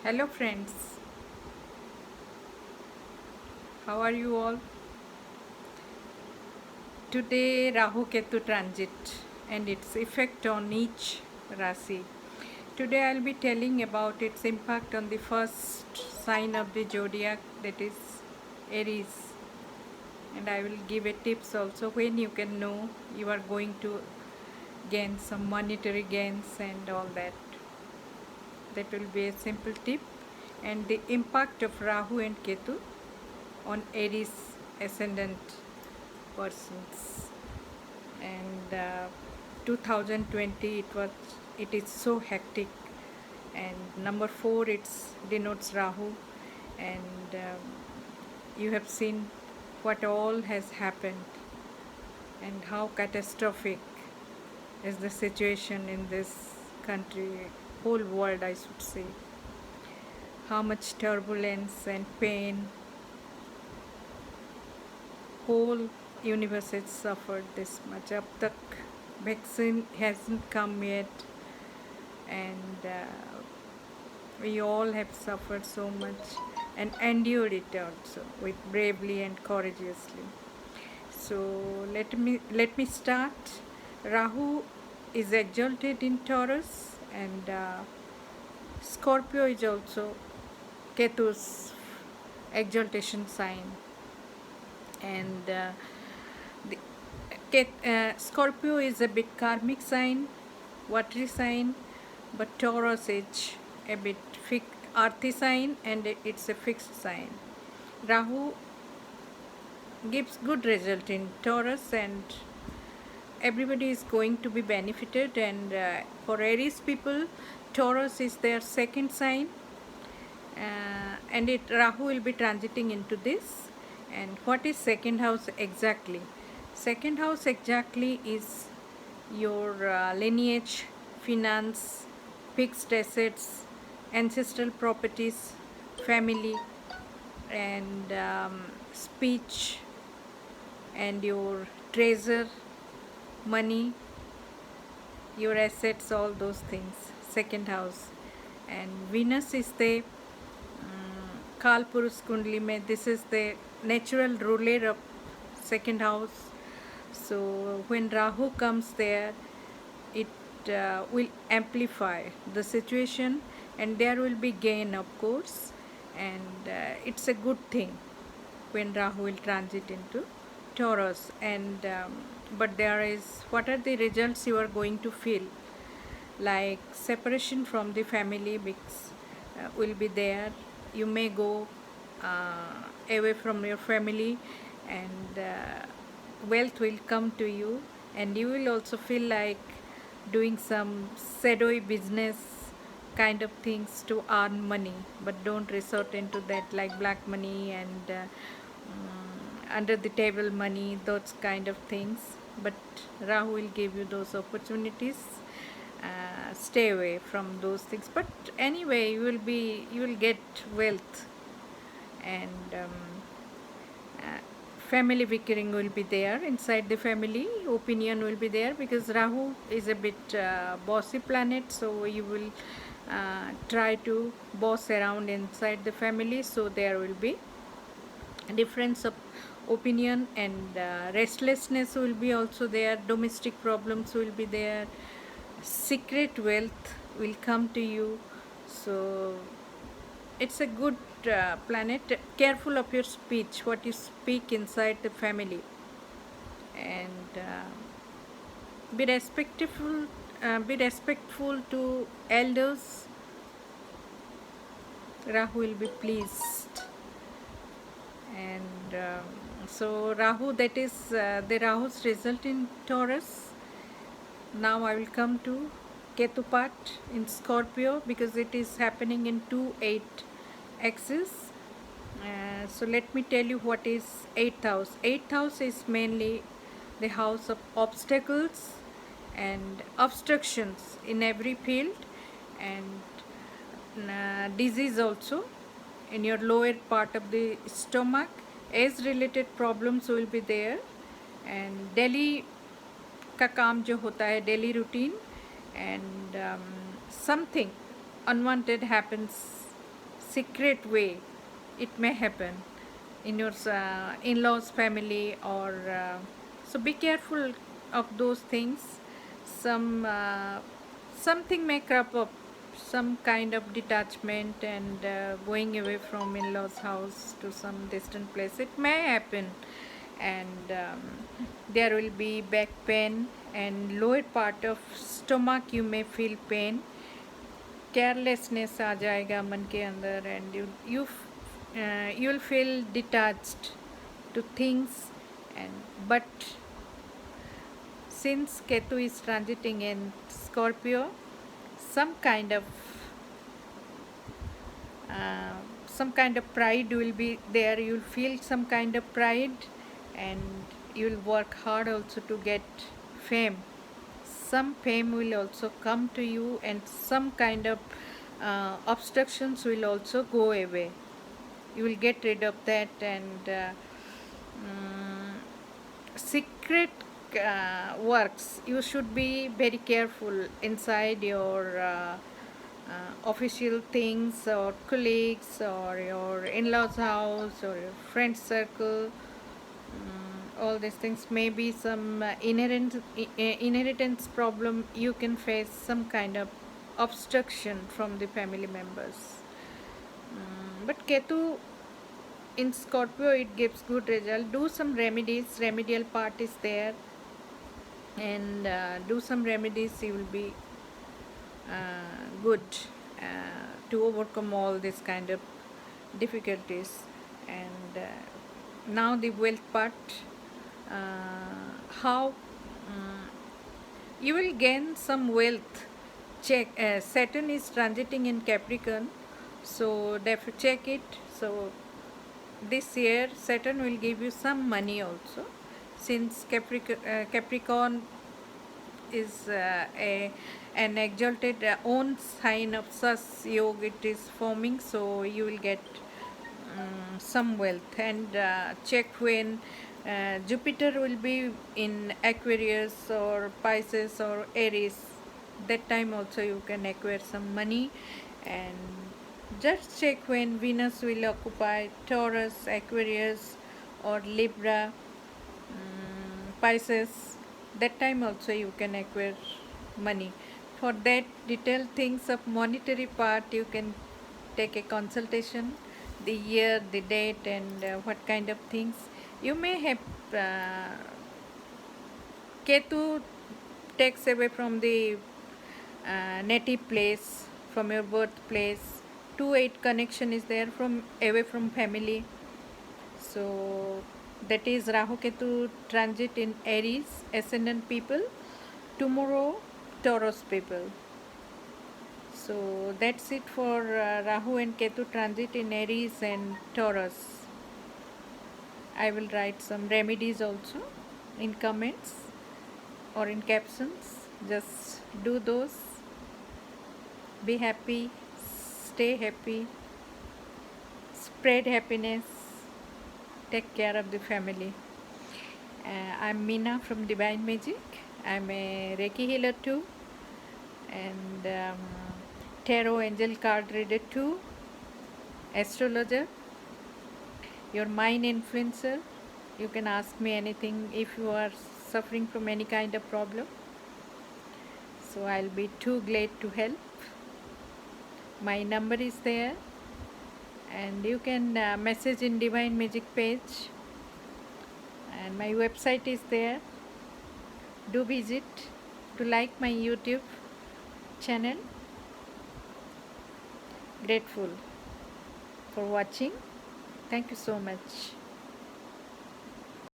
Hello friends, how are you all? Today Rahu Ketu transit and its effect on each Rasi. Today I'll be telling about its impact on the first sign of the zodiac, that is Aries, and I will give a tips also when you can know you are going to gain some monetary gains and all that. That will be a simple tip, and the impact of Rahu and Ketu on Aries ascendant persons. And 2020 it is so hectic, and number 4 it's denotes Rahu, and you have seen what all has happened and how catastrophic is the situation in this country, whole world I should say, how much turbulence and pain whole universe has suffered this much. Ab tak vaccine hasn't come yet, and we all have suffered so much and endured it also with bravely and courageously. So let me start. Rahu is exalted in Taurus, and Scorpio is also Ketu's exaltation sign, and Scorpio is a bit karmic sign, watery sign, but Taurus is a bit earthy sign, and it's a fixed sign. Rahu gives good result in Taurus, and everybody is going to be benefited. And for Aries people, Taurus is their second sign, and Rahu will be transiting into this. And what is second house exactly? Second house exactly is your lineage, finance, fixed assets, ancestral properties, family, and speech, and your treasure, money, your assets, all those things. Second house. And Venus is the Kal Purush Kundli mein, this is the natural ruler of second house. So when Rahu comes there, it will amplify the situation, and there will be gain, of course, and it's a good thing when Rahu will transit into Taurus. And but there is, what are the results you are going to feel? Like separation from the family because will be there. You may go away from your family, and wealth will come to you, and you will also feel like doing some shadowy business kind of things to earn money, but don't resort into that, like black money and under the table money, those kind of things. But Rahu will give you those opportunities. Stay away from those things, but anyway you will get wealth, and family bickering will be there. Inside the family, opinion will be there, because Rahu is a bit bossy planet, so you will try to boss around inside the family, so there will be difference of opinion, and restlessness will be also there, domestic problems will be there, secret wealth will come to you. So it's a good planet. Careful of your speech, what you speak inside the family, and be respectful to elders. Rahu will be pleased. And so Rahu, that is the Rahu's result in Taurus. Now I will come to Ketu part in Scorpio, because it is happening in 2-8 axis. So let me tell you what is 8th house. 8th house is mainly the house of obstacles and obstructions in every field, and disease also in your lower part of the stomach. Age related problems will be there, and daily का काम जो होता है, daily routine, and something unwanted happens secret way it may happen in your in-laws family, or so be careful of those things. Something may crop up, some kind of detachment, and going away from in-laws house to some distant place, it may happen. And there will be back pain and lower part of stomach, you may feel pain, carelessness आ जाएगा मन के अंदर, and you will feel detached to things. And but since Ketu is transiting in Scorpio, some kind of uh, some kind of pride will be there. You'll feel some kind of pride, and you'll work hard also to get fame. Some fame will also come to you, and some kind of obstructions will also go away. You will get rid of that. And secret works, you should be very careful inside your official things, or colleagues, or your in-laws house, or your friend circle. All these things may be some inheritance problem. You can face some kind of obstruction from the family members. But Ketu in Scorpio, it gives good result. Do some remedies, remedial part is there, and do some remedies, you will be good to overcome all this kind of difficulties. And now the wealth part, how you will gain some wealth. Check, Saturn is transiting in Capricorn, so check it. So this year Saturn will give you some money also, since Capricorn is an exalted own sign of Sas Yoga, it is forming, so you will get some wealth. And check when Jupiter will be in Aquarius or Pisces or Aries, that time also you can acquire some money. And just check when Venus will occupy Taurus, Aquarius, or Libra, Pisces, that time also you can acquire money. For that detailed things of monetary part, you can take a consultation, the year, the date, and what kind of things. You may have Ketu takes away from the native place, from your birthplace. 2-8 connection is there from away from family. So that is Rahu Ketu transit in Aries ascendant people. Tomorrow Taurus people. So that's it for Rahu and Ketu transit in Aries and Taurus. I will write some remedies also in comments or in captions. Just do those. Be happy, stay happy, spread happiness, take care of the family. I'm Meena from Divine Magic. I'm a Reiki healer too, and tarot angel card reader too, astrologer, your mind influencer. You can ask me anything if you are suffering from any kind of problem. So I'll be too glad to help. My number is there, and you can message in Divine Magic page, and my website is there. Do visit to like my YouTube channel. Grateful for watching. Thank you so much.